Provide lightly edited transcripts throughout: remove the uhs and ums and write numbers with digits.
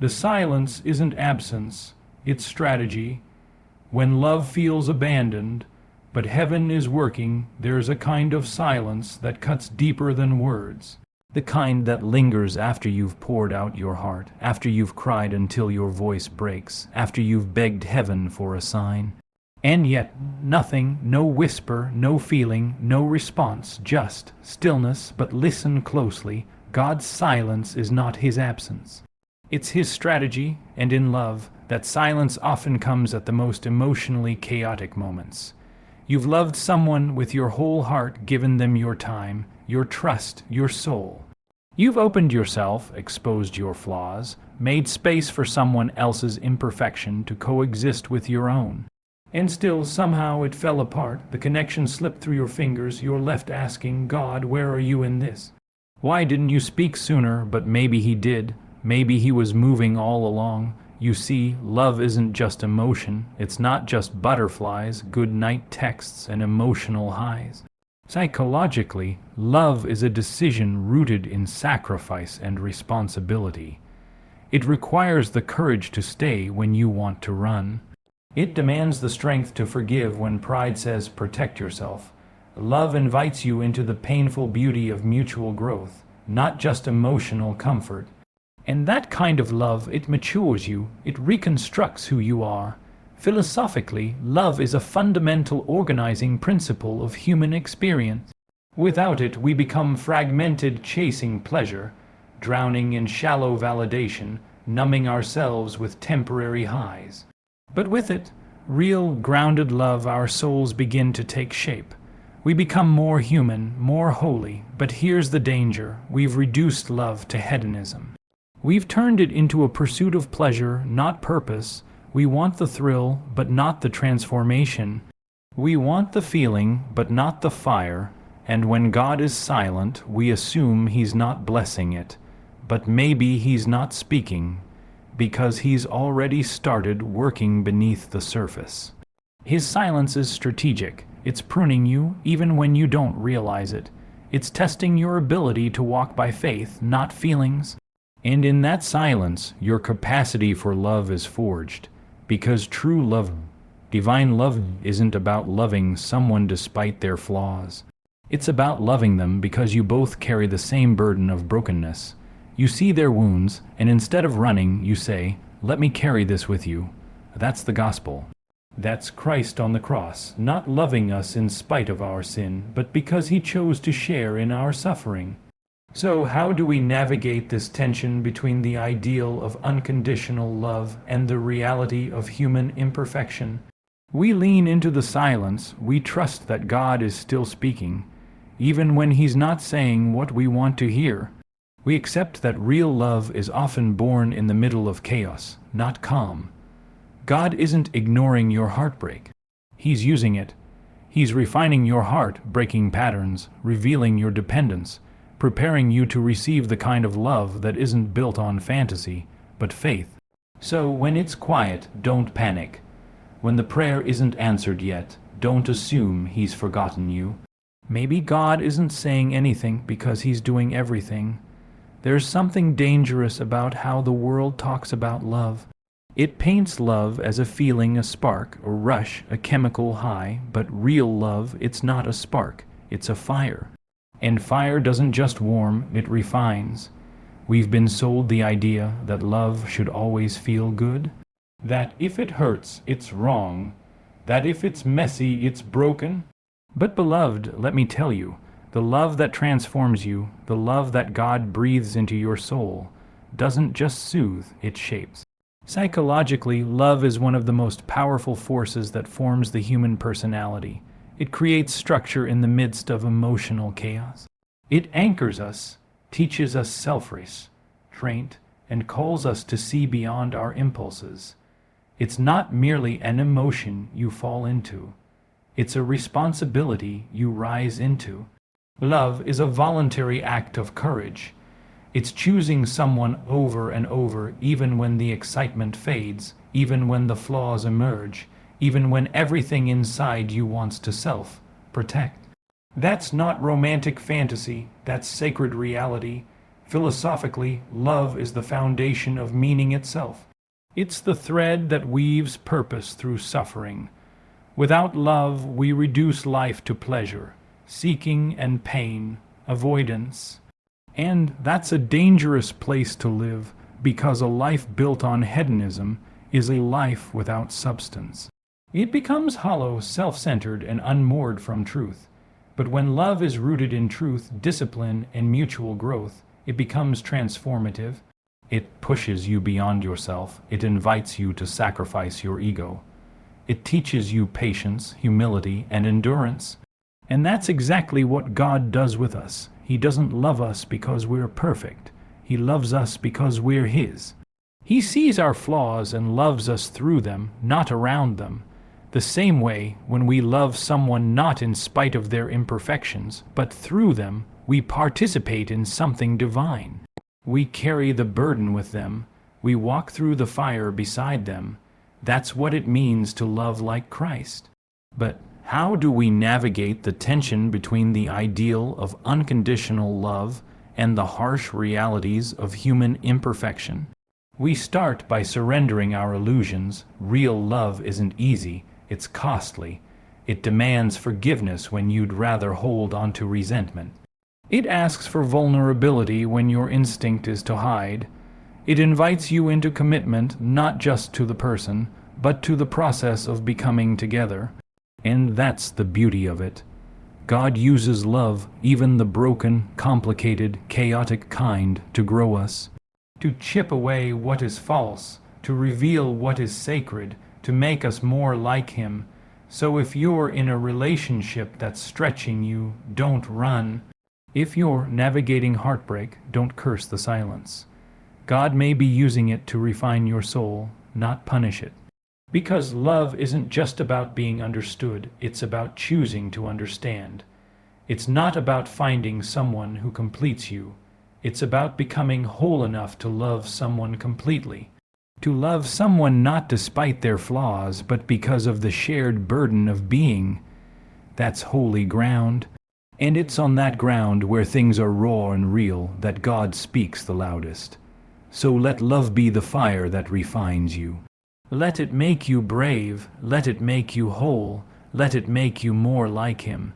The silence isn't absence, it's strategy. When love feels abandoned, but heaven is working, there's a kind of silence that cuts deeper than words. The kind that lingers after you've poured out your heart, after you've cried until your voice breaks, after you've begged heaven for a sign. And yet, nothing, no whisper, no feeling, no response, just stillness. But listen closely, God's silence is not his absence. It's his strategy, and in love, that silence often comes at the most emotionally chaotic moments. You've loved someone with your whole heart, given them your time, your trust, your soul. You've opened yourself, exposed your flaws, made space for someone else's imperfection to coexist with your own. And still, somehow, it fell apart. The connection slipped through your fingers. You're left asking, God, where are you in this? Why didn't you speak sooner? But maybe he did. Maybe he was moving all along. You see, love isn't just emotion. It's not just butterflies, good night texts, and emotional highs. Psychologically, love is a decision rooted in sacrifice and responsibility. It requires the courage to stay when you want to run. It demands the strength to forgive when pride says protect yourself. Love invites you into the painful beauty of mutual growth, not just emotional comfort. And that kind of love, it matures you, it reconstructs who you are. Philosophically, love is a fundamental organizing principle of human experience. Without it, we become fragmented, chasing pleasure, drowning in shallow validation, numbing ourselves with temporary highs. But with it, real, grounded love, our souls begin to take shape. We become more human, more holy. But here's the danger: we've reduced love to hedonism. We've turned it into a pursuit of pleasure, not purpose. We want the thrill, but not the transformation. We want the feeling, but not the fire. And when God is silent, we assume he's not blessing it. But maybe he's not speaking, because he's already started working beneath the surface. His silence is strategic. It's pruning you, even when you don't realize it. It's testing your ability to walk by faith, not feelings. And in that silence, your capacity for love is forged. Because true love, divine love, isn't about loving someone despite their flaws. It's about loving them because you both carry the same burden of brokenness. You see their wounds, and instead of running, you say, let me carry this with you. That's the gospel. That's Christ on the cross, not loving us in spite of our sin, but because he chose to share in our suffering. So how do we navigate this tension between the ideal of unconditional love and the reality of human imperfection? We lean into the silence. We trust that God is still speaking, even when he's not saying what we want to hear. We accept that real love is often born in the middle of chaos, not calm. God isn't ignoring your heartbreak. He's using it. He's refining your heart, breaking patterns, revealing your dependence, preparing you to receive the kind of love that isn't built on fantasy, but faith. So when it's quiet, don't panic. When the prayer isn't answered yet, don't assume he's forgotten you. Maybe God isn't saying anything because he's doing everything. There's something dangerous about how the world talks about love. It paints love as a feeling, a spark, a rush, a chemical high, but real love, it's not a spark, it's a fire. And fire doesn't just warm, it refines. We've been sold the idea that love should always feel good, that if it hurts, it's wrong, that if it's messy, it's broken. But beloved, let me tell you, the love that transforms you, the love that God breathes into your soul, doesn't just soothe, it shapes. Psychologically, love is one of the most powerful forces that forms the human personality. It creates structure in the midst of emotional chaos. It anchors us, teaches us self-restraint, and calls us to see beyond our impulses. It's not merely an emotion you fall into. It's a responsibility you rise into. Love is a voluntary act of courage. It's choosing someone over and over, even when the excitement fades, even when the flaws emerge, even when everything inside you wants to self-protect. That's not romantic fantasy, that's sacred reality. Philosophically, love is the foundation of meaning itself. It's the thread that weaves purpose through suffering. Without love, we reduce life to pleasure, seeking and pain, avoidance. And that's a dangerous place to live, because a life built on hedonism is a life without substance. It becomes hollow, self-centered, and unmoored from truth. But when love is rooted in truth, discipline, and mutual growth, it becomes transformative. It pushes you beyond yourself. It invites you to sacrifice your ego. It teaches you patience, humility, and endurance. And that's exactly what God does with us. He doesn't love us because we're perfect. He loves us because we're His. He sees our flaws and loves us through them, not around them. The same way, when we love someone not in spite of their imperfections, but through them, we participate in something divine. We carry the burden with them. We walk through the fire beside them. That's what it means to love like Christ. But how do we navigate the tension between the ideal of unconditional love and the harsh realities of human imperfection? We start by surrendering our illusions. Real love isn't easy. It's costly. It demands forgiveness when you'd rather hold on to resentment. It asks for vulnerability when your instinct is to hide. It invites you into commitment, not just to the person, but to the process of becoming together. And that's the beauty of it. God uses love, even the broken, complicated, chaotic kind, to grow us, to chip away what is false, to reveal what is sacred, to make us more like Him. So if you're in a relationship that's stretching you, don't run. If you're navigating heartbreak, don't curse the silence. God may be using it to refine your soul, not punish it. Because love isn't just about being understood, it's about choosing to understand. It's not about finding someone who completes you. It's about becoming whole enough to love someone completely. To love someone not despite their flaws, but because of the shared burden of being. That's holy ground. And it's on that ground where things are raw and real that God speaks the loudest. So let love be the fire that refines you. Let it make you brave, let it make you whole, let it make you more like Him.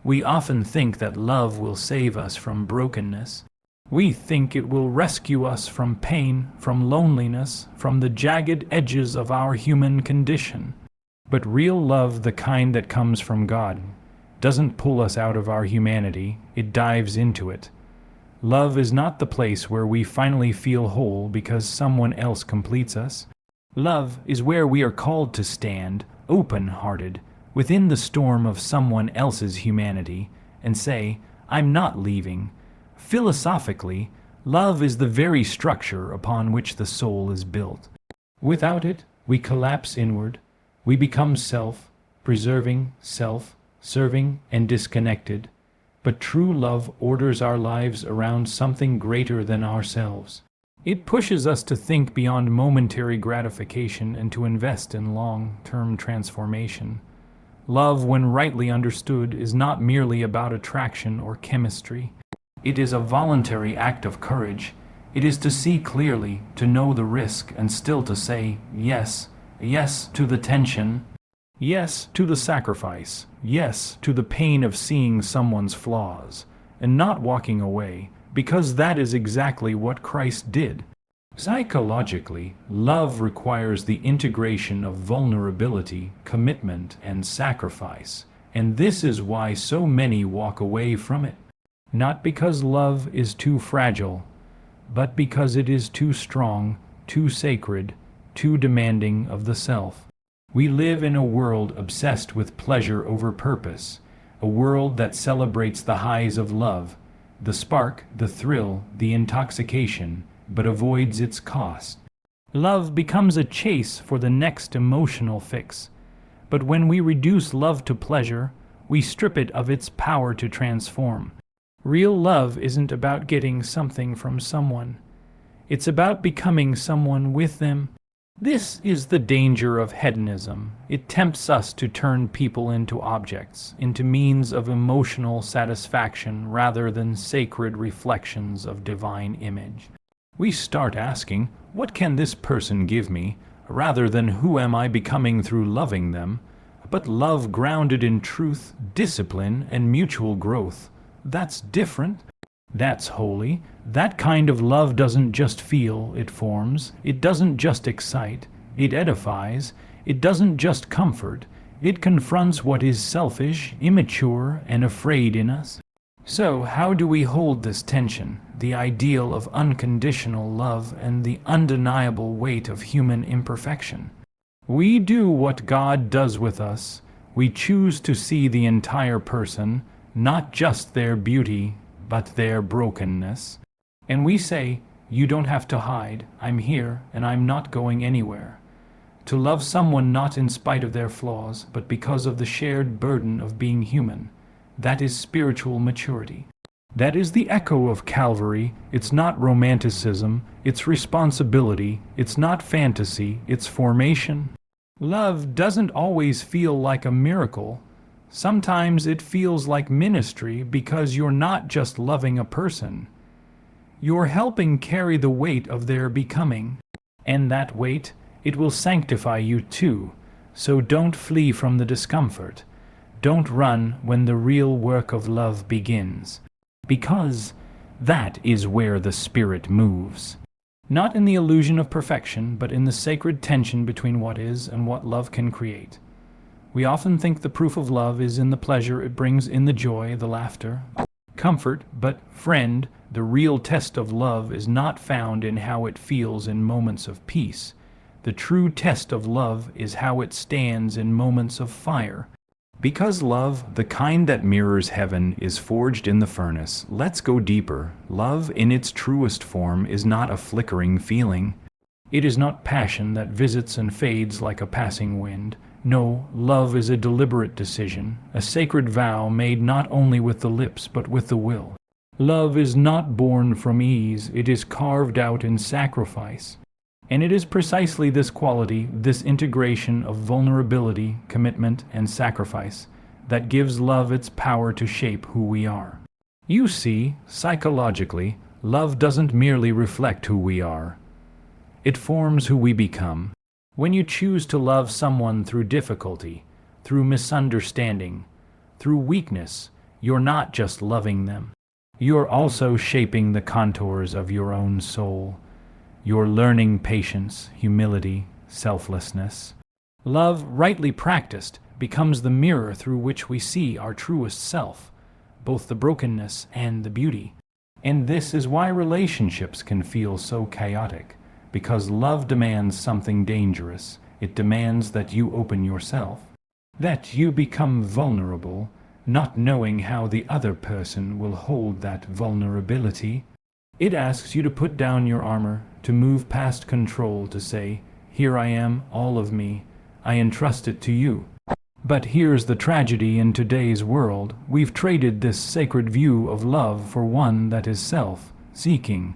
We often think that love will save us from brokenness. We think it will rescue us from pain, from loneliness, from the jagged edges of our human condition. But real love, the kind that comes from God, doesn't pull us out of our humanity, it dives into it. Love is not the place where we finally feel whole because someone else completes us. Love is where we are called to stand, open-hearted, within the storm of someone else's humanity, and say, I'm not leaving. Philosophically, love is the very structure upon which the soul is built. Without it, we collapse inward. We become self-preserving, self-serving, and disconnected. But true love orders our lives around something greater than ourselves. It pushes us to think beyond momentary gratification and to invest in long-term transformation. Love, when rightly understood, is not merely about attraction or chemistry. It is a voluntary act of courage. It is to see clearly, to know the risk, and still to say, yes, yes to the tension, yes to the sacrifice, yes to the pain of seeing someone's flaws, and not walking away, because that is exactly what Christ did. Psychologically, love requires the integration of vulnerability, commitment, and sacrifice, and this is why so many walk away from it. Not because love is too fragile, but because it is too strong, too sacred, too demanding of the self. We live in a world obsessed with pleasure over purpose, a world that celebrates the highs of love, the spark, the thrill, the intoxication, but avoids its cost. Love becomes a chase for the next emotional fix. But when we reduce love to pleasure, we strip it of its power to transform. Real love isn't about getting something from someone. It's about becoming someone with them. This is the danger of hedonism. It tempts us to turn people into objects, into means of emotional satisfaction rather than sacred reflections of divine image. We start asking, what can this person give me, rather than who am I becoming through loving them? But love grounded in truth, discipline, and mutual growth, that's different. That's holy. That kind of love doesn't just feel, it forms. It doesn't just excite. It edifies. It doesn't just comfort. It confronts what is selfish, immature, and afraid in us. So, how do we hold this tension, the ideal of unconditional love and the undeniable weight of human imperfection? We do what God does with us. We choose to see the entire person, not just their beauty, but their brokenness. And we say, you don't have to hide, I'm here, and I'm not going anywhere. To love someone not in spite of their flaws, but because of the shared burden of being human, that is spiritual maturity. That is the echo of Calvary. It's not romanticism, it's responsibility, it's not fantasy, it's formation. Love doesn't always feel like a miracle. Sometimes it feels like ministry because you're not just loving a person. You're helping carry the weight of their becoming. And that weight, it will sanctify you too. So don't flee from the discomfort. Don't run when the real work of love begins. Because that is where the Spirit moves. Not in the illusion of perfection, but in the sacred tension between what is and what love can create. We often think the proof of love is in the pleasure it brings, in the joy, the laughter, comfort, but, friend, the real test of love is not found in how it feels in moments of peace. The true test of love is how it stands in moments of fire. Because love, the kind that mirrors heaven, is forged in the furnace, let's go deeper. Love, in its truest form, is not a flickering feeling. It is not passion that visits and fades like a passing wind. No, love is a deliberate decision, a sacred vow made not only with the lips but with the will. Love is not born from ease, it is carved out in sacrifice. And it is precisely this quality, this integration of vulnerability, commitment, and sacrifice, that gives love its power to shape who we are. You see, psychologically, love doesn't merely reflect who we are. It forms who we become. When you choose to love someone through difficulty, through misunderstanding, through weakness, you're not just loving them. You're also shaping the contours of your own soul. You're learning patience, humility, selflessness. Love, rightly practiced, becomes the mirror through which we see our truest self, both the brokenness and the beauty. And this is why relationships can feel so chaotic. Because love demands something dangerous. It demands that you open yourself, that you become vulnerable, not knowing how the other person will hold that vulnerability. It asks you to put down your armor, to move past control, to say, here I am, all of me, I entrust it to you. But here's the tragedy in today's world. We've traded this sacred view of love for one that is self-seeking.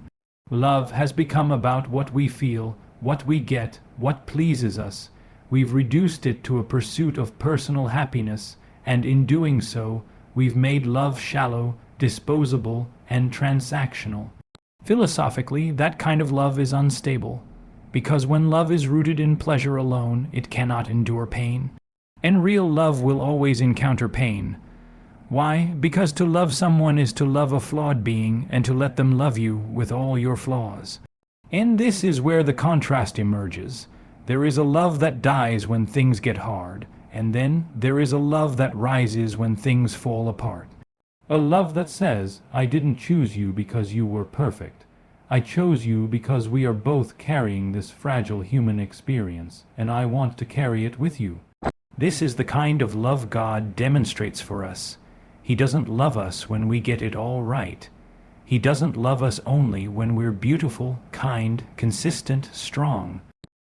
Love has become about what we feel, what we get, what pleases us. We've reduced it to a pursuit of personal happiness, and in doing so, we've made love shallow, disposable, and transactional. Philosophically, that kind of love is unstable, because when love is rooted in pleasure alone, it cannot endure pain. And real love will always encounter pain. Why? Because to love someone is to love a flawed being and to let them love you with all your flaws. And this is where the contrast emerges. There is a love that dies when things get hard, and then there is a love that rises when things fall apart. A love that says, I didn't choose you because you were perfect. I chose you because we are both carrying this fragile human experience, and I want to carry it with you. This is the kind of love God demonstrates for us. He doesn't love us when we get it all right. He doesn't love us only when we're beautiful, kind, consistent, strong.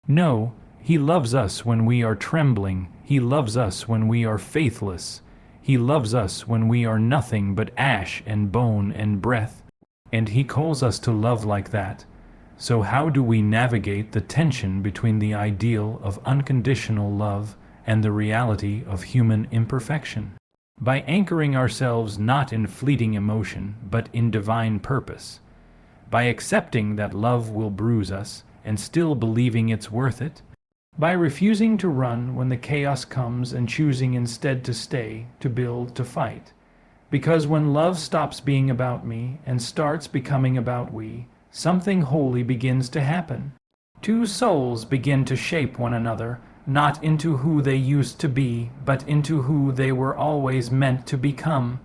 No, He loves us when we are trembling. He loves us when we are faithless. He loves us when we are nothing but ash and bone and breath. And He calls us to love like that. So how do we navigate the tension between the ideal of unconditional love and the reality of human imperfection? By anchoring ourselves not in fleeting emotion, but in divine purpose. By accepting that love will bruise us and still believing it's worth it. By refusing to run when the chaos comes and choosing instead to stay, to build, to fight. Because when love stops being about me and starts becoming about we, something holy begins to happen. Two souls begin to shape one another, not into who they used to be, but into who they were always meant to become.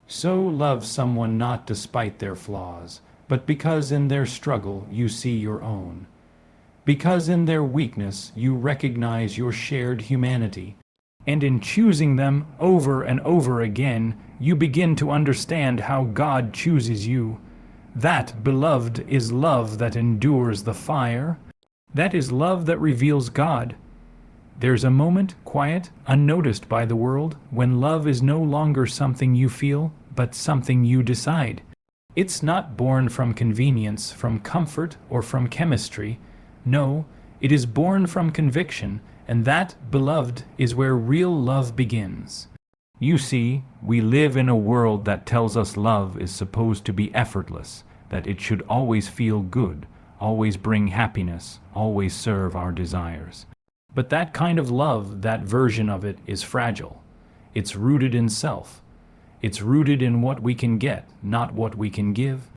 So love someone not despite their flaws, but because in their struggle you see your own. Because in their weakness you recognize your shared humanity. And in choosing them over and over again, you begin to understand how God chooses you. That, beloved, is love that endures the fire. That is love that reveals God. There's a moment, quiet, unnoticed by the world, when love is no longer something you feel, but something you decide. It's not born from convenience, from comfort, or from chemistry. No, it is born from conviction, and that, beloved, is where real love begins. You see, we live in a world that tells us love is supposed to be effortless, that it should always feel good, always bring happiness, always serve our desires. But that kind of love, that version of it, is fragile. It's rooted in self. It's rooted in what we can get, not what we can give.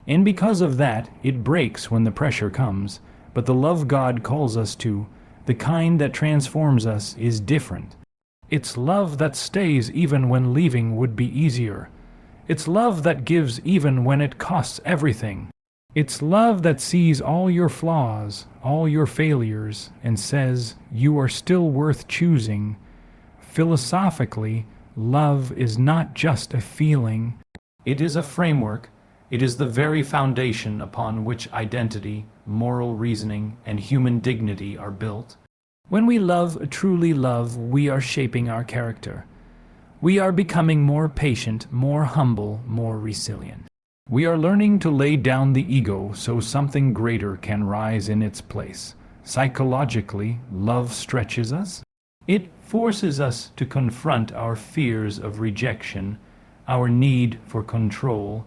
And because of that, it breaks when the pressure comes. But the love God calls us to, the kind that transforms us, is different. It's love that stays even when leaving would be easier. It's love that gives even when it costs everything. It's love that sees all your flaws, all your failures, and says, you are still worth choosing. Philosophically, love is not just a feeling. It is a framework. It is the very foundation upon which identity, moral reasoning, and human dignity are built. When we love, truly love, we are shaping our character. We are becoming more patient, more humble, more resilient. We are learning to lay down the ego so something greater can rise in its place. Psychologically, love stretches us. It forces us to confront our fears of rejection, our need for control,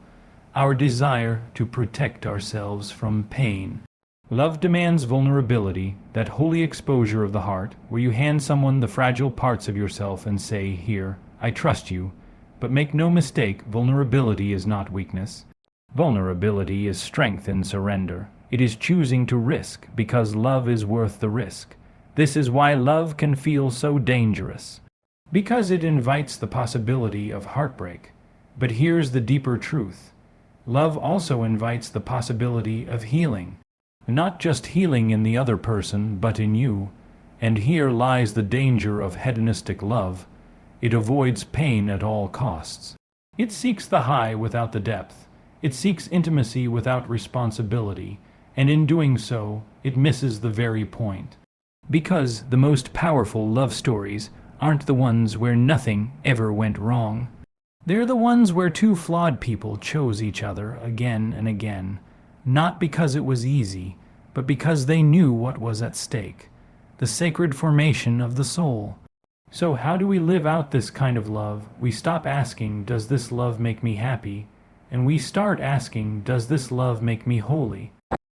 our desire to protect ourselves from pain. Love demands vulnerability, that holy exposure of the heart, where you hand someone the fragile parts of yourself and say, here, I trust you. But make no mistake, vulnerability is not weakness. Vulnerability is strength in surrender. It is choosing to risk, because love is worth the risk. This is why love can feel so dangerous. Because it invites the possibility of heartbreak. But here's the deeper truth. Love also invites the possibility of healing. Not just healing in the other person, but in you. And here lies the danger of hedonistic love. It avoids pain at all costs. It seeks the high without the depth. It seeks intimacy without responsibility, and in doing so, it misses the very point. Because the most powerful love stories aren't the ones where nothing ever went wrong. They're the ones where two flawed people chose each other again and again, not because it was easy, but because they knew what was at stake, the sacred formation of the soul. So how do we live out this kind of love? We stop asking, does this love make me happy? And we start asking, does this love make me holy?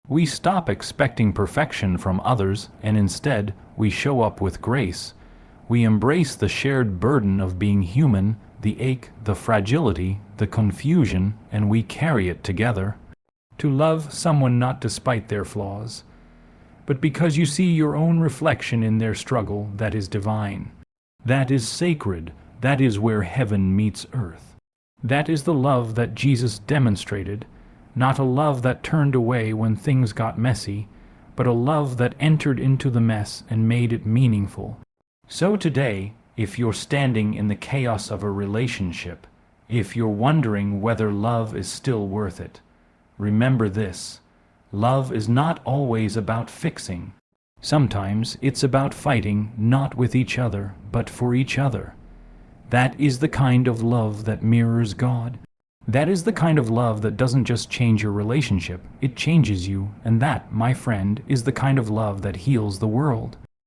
We stop expecting perfection from others, and instead, we show up with grace. We embrace the shared burden of being human, the ache, the fragility, the confusion, and we carry it together. To love someone not despite their flaws, but because you see your own reflection in their struggle, that is divine. That is sacred. That is where heaven meets earth. That is the love that Jesus demonstrated, not a love that turned away when things got messy, but a love that entered into the mess and made it meaningful. So today, if you're standing in the chaos of a relationship, if you're wondering whether love is still worth it, remember this: love is not always about fixing. Sometimes it's about fighting, not with each other, but for each other. That is the kind of love that mirrors God. That is the kind of love that doesn't just change your relationship, it changes you, and that, my friend, is the kind of love that heals the world.